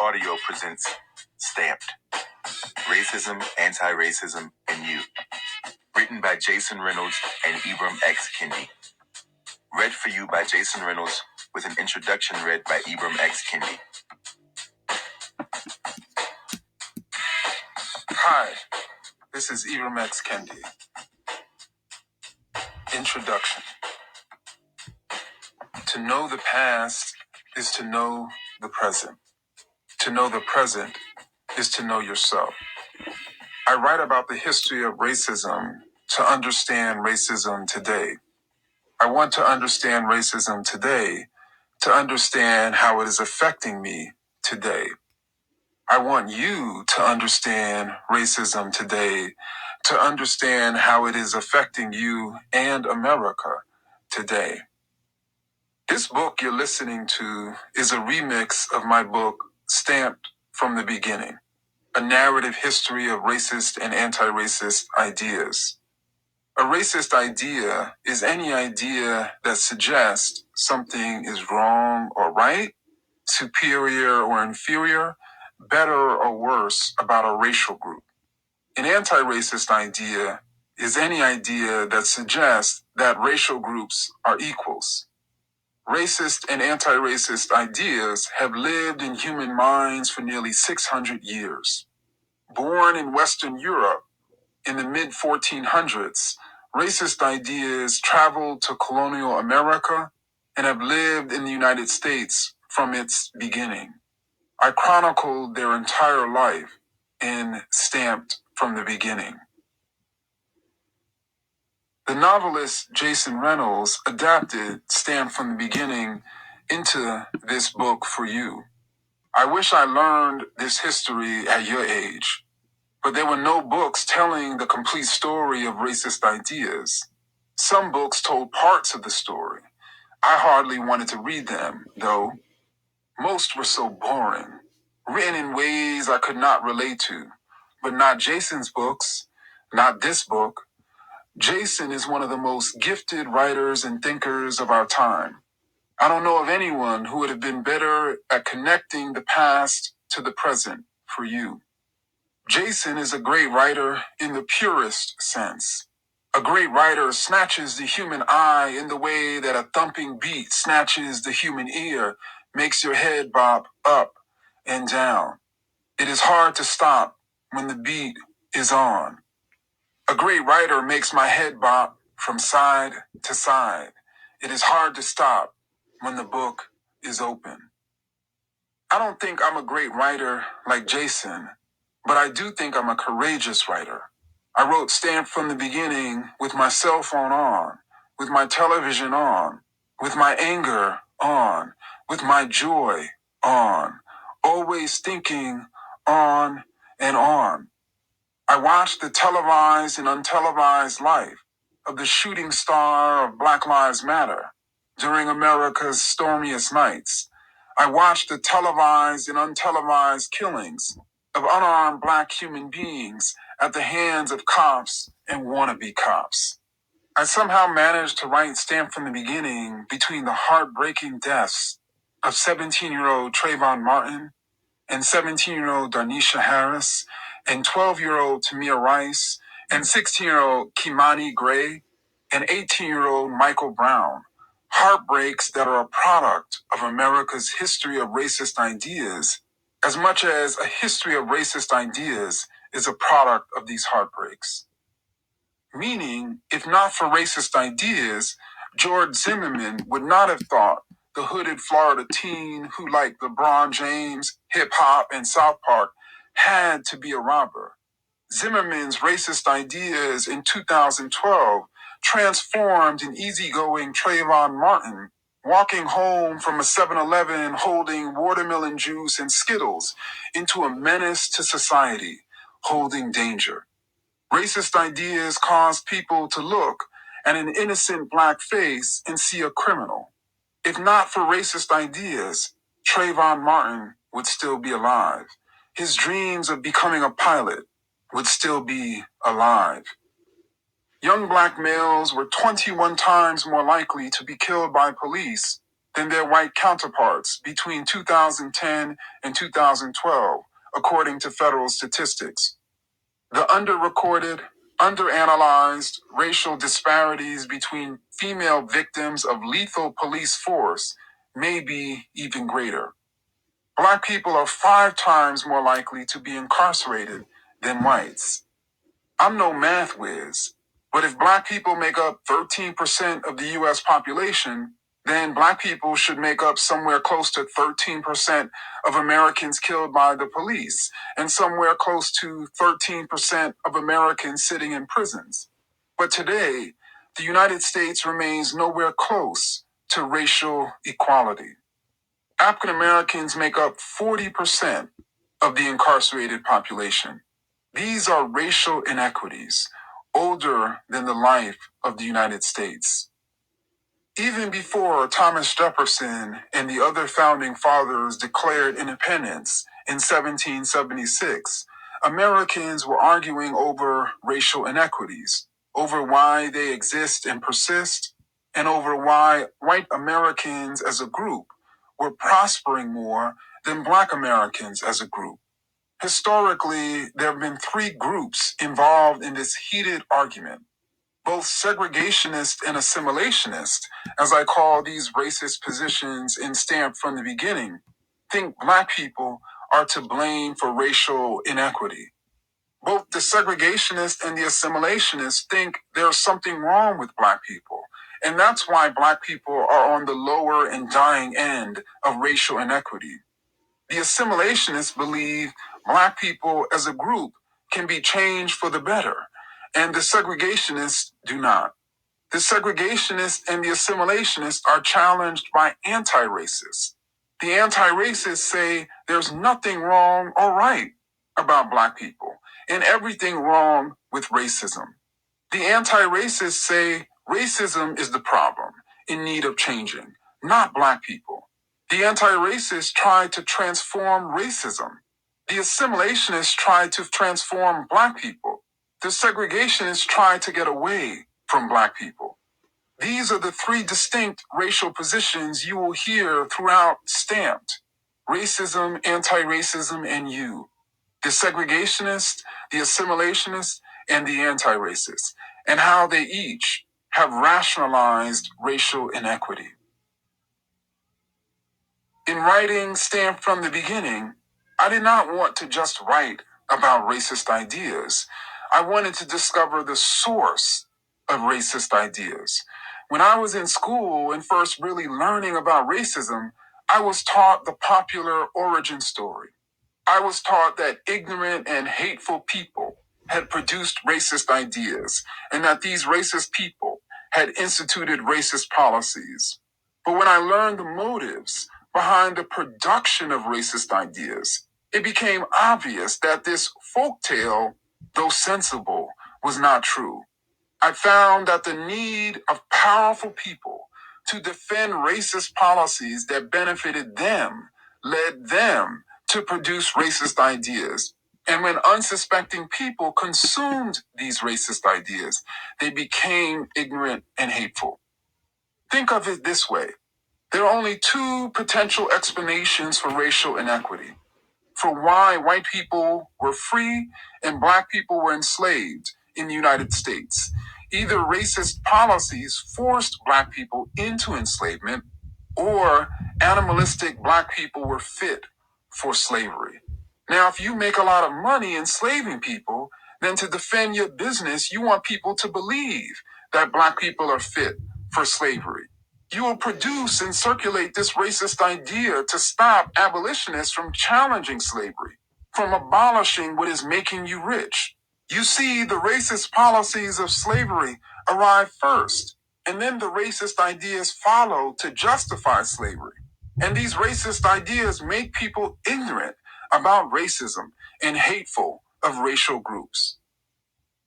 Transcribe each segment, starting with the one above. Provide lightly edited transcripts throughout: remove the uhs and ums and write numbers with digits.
Audio presents Stamped: Racism, Anti-Racism, and You. Written by Jason Reynolds and Ibram X. Kendi. Read for you by Jason Reynolds with an introduction read by Ibram X. Kendi. Hi, this is Ibram X. Kendi. Introduction. To know the past is to know the present. To know the present is to know yourself. I write about the history of racism to understand racism today. I want to understand racism today to understand how it is affecting me today. I want you to understand racism today to understand how it is affecting you and America today. This book you're listening to is a remix of my book, Stamped from the Beginning, a narrative history of racist and anti-racist ideas. A racist idea is any idea that suggests something is wrong or right, superior or inferior, better or worse about a racial group. An anti-racist idea is any idea that suggests that racial groups are equals. Racist and anti-racist ideas have lived in human minds for nearly 600 years. Born in Western Europe in the mid-1400s, racist ideas traveled to colonial America and have lived in the United States from its beginning. I chronicled their entire life in Stamped from the Beginning. The novelist Jason Reynolds adapted Stamped from the Beginning into this book for you. I wish I learned this history at your age, but there were no books telling the complete story of racist ideas. Some books told parts of the story. I hardly wanted to read them, though. Most were so boring, written in ways I could not relate to. But not Jason's books, not this book. Jason is one of the most gifted writers and thinkers of our time. I don't know of anyone who would have been better at connecting the past to the present for you. Jason is a great writer in the purest sense. A great writer snatches the human eye in the way that a thumping beat snatches the human ear, makes your head bob up and down. It is hard to stop when the beat is on. A great writer makes my head bob from side to side. It is hard to stop when the book is open. I don't think I'm a great writer like Jason, but I do think I'm a courageous writer. I wrote Stamped from the Beginning with my cell phone on, with my television on, with my anger on, with my joy on, always thinking on and on. I watched the televised and untelevised life of the shooting star of Black Lives Matter during America's stormiest nights. I watched the televised and untelevised killings of unarmed Black human beings at the hands of cops and wannabe cops. I somehow managed to write Stamped from the Beginning between the heartbreaking deaths of 17-year-old Trayvon Martin and 17-year-old Darnisha Harris, and 12-year-old Tamir Rice, and 16-year-old Kimani Gray, and 18-year-old Michael Brown. Heartbreaks that are a product of America's history of racist ideas, as much as a history of racist ideas is a product of these heartbreaks. Meaning, if not for racist ideas, George Zimmerman would not have thought the hooded Florida teen who liked LeBron James, hip-hop, and South Park had to be a robber. Zimmerman's racist ideas in 2012 transformed an easygoing Trayvon Martin walking home from a 7-Eleven holding watermelon juice and Skittles into a menace to society, holding danger. Racist ideas cause people to look at an innocent Black face and see a criminal. If not for racist ideas, Trayvon Martin would still be alive. His dreams of becoming a pilot would still be alive. Young Black males were 21 times more likely to be killed by police than their white counterparts between 2010 and 2012, according to federal statistics. The underrecorded, underanalyzed racial disparities between female victims of lethal police force may be even greater. Black people are 5 times more likely to be incarcerated than whites. I'm no math whiz, but if black people make up 13% of the US population, then black people should make up somewhere close to 13% of Americans killed by the police, and somewhere close to 13% of Americans sitting in prisons. But today, the United States remains nowhere close to racial equality. African Americans make up 40% of the incarcerated population. These are racial inequities, older than the life of the United States. Even before Thomas Jefferson and the other founding fathers declared independence in 1776, Americans were arguing over racial inequities, over why they exist and persist, and over why white Americans as a group were prospering more than black Americans as a group. Historically, there have been 3 groups involved in this heated argument. Both segregationist and assimilationist, as I call these racist positions in Stamped from the Beginning, think black people are to blame for racial inequity. Both the segregationist and the assimilationist think there's something wrong with black people, and that's why black people are on the lower and dying end of racial inequity. The assimilationists believe black people as a group can be changed for the better, and the segregationists do not. The segregationists and the assimilationists are challenged by anti-racists. The anti-racists say there's nothing wrong or right about black people, and everything wrong with racism. The anti-racists say racism is the problem in need of changing, not black people. The anti-racists try to transform racism. The assimilationists try to transform black people. The segregationists try to get away from black people. These are the 3 distinct racial positions you will hear throughout Stamped: racism, anti-racism, and you. The segregationists, the assimilationists, and the anti-racists, and how they each have rationalized racial inequity. In writing Stamped from the Beginning, I did not want to just write about racist ideas. I wanted to discover the source of racist ideas. When I was in school and first really learning about racism, I was taught the popular origin story. I was taught that ignorant and hateful people had produced racist ideas, and that these racist people had instituted racist policies. But when I learned the motives behind the production of racist ideas, it became obvious that this folktale, though sensible, was not true. I found that the need of powerful people to defend racist policies that benefited them led them to produce racist ideas. And when unsuspecting people consumed these racist ideas, they became ignorant and hateful. Think of it this way. There are only 2 potential explanations for racial inequity: for why white people were free and black people were enslaved in the United States. Either racist policies forced black people into enslavement, or animalistic black people were fit for slavery. Now, if you make a lot of money enslaving people, then to defend your business, you want people to believe that black people are fit for slavery. You will produce and circulate this racist idea to stop abolitionists from challenging slavery, from abolishing what is making you rich. You see, the racist policies of slavery arrive first, and then the racist ideas follow to justify slavery. And these racist ideas make people ignorant about racism and hateful of racial groups.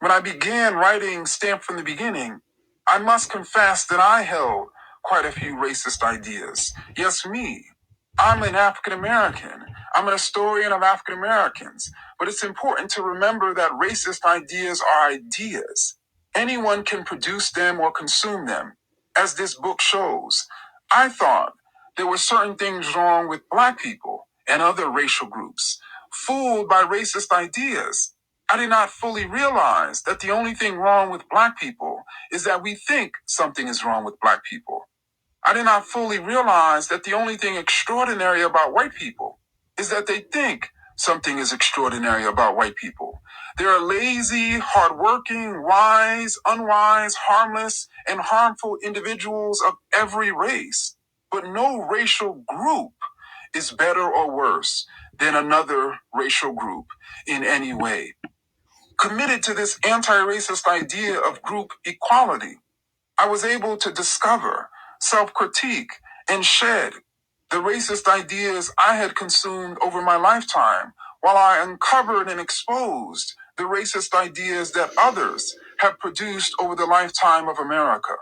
When I began writing Stamped from the Beginning, I must confess that I held quite a few racist ideas. Yes, me. I'm an African American. I'm an historian of African Americans. But it's important to remember that racist ideas are ideas. Anyone can produce them or consume them, as this book shows. I thought there were certain things wrong with black people and other racial groups, fooled by racist ideas. I did not fully realize that the only thing wrong with black people is that we think something is wrong with black people. I did not fully realize that the only thing extraordinary about white people is that they think something is extraordinary about white people. There are lazy, hardworking, wise, unwise, harmless, and harmful individuals of every race. But no racial group is better or worse than another racial group in any way. Committed to this anti-racist idea of group equality, I was able to discover, self-critique, and shed the racist ideas I had consumed over my lifetime, while I uncovered and exposed the racist ideas that others have produced over the lifetime of America.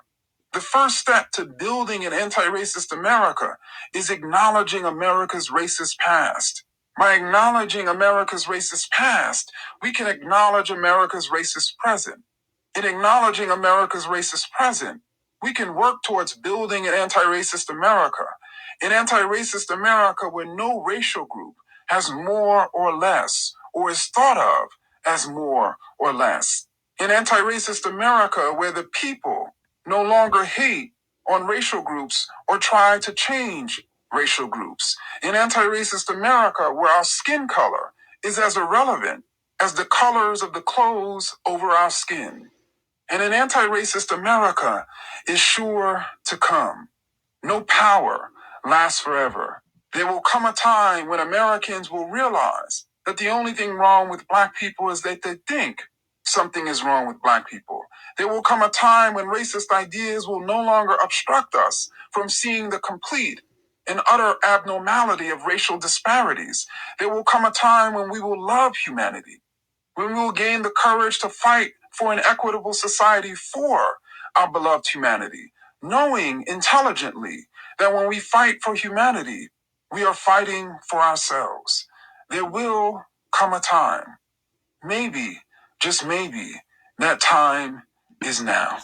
The first step to building an anti-racist America is acknowledging America's racist past. By acknowledging America's racist past, we can acknowledge America's racist present. In acknowledging America's racist present, we can work towards building an anti-racist America. An anti-racist America where no racial group has more or less, or is thought of as more or less. An anti-racist America where the people no longer hate on racial groups or try to change racial groups. An anti-racist America where our skin color is as irrelevant as the colors of the clothes over our skin. And an anti-racist America is sure to come. No power lasts forever. There will come a time when Americans will realize that the only thing wrong with black people is that they think something is wrong with black people. There will come a time when racist ideas will no longer obstruct us from seeing the complete and utter abnormality of racial disparities. There will come a time when we will love humanity, when we will gain the courage to fight for an equitable society for our beloved humanity, knowing intelligently that when we fight for humanity, we are fighting for ourselves. There will come a time, maybe, just maybe, that time is now.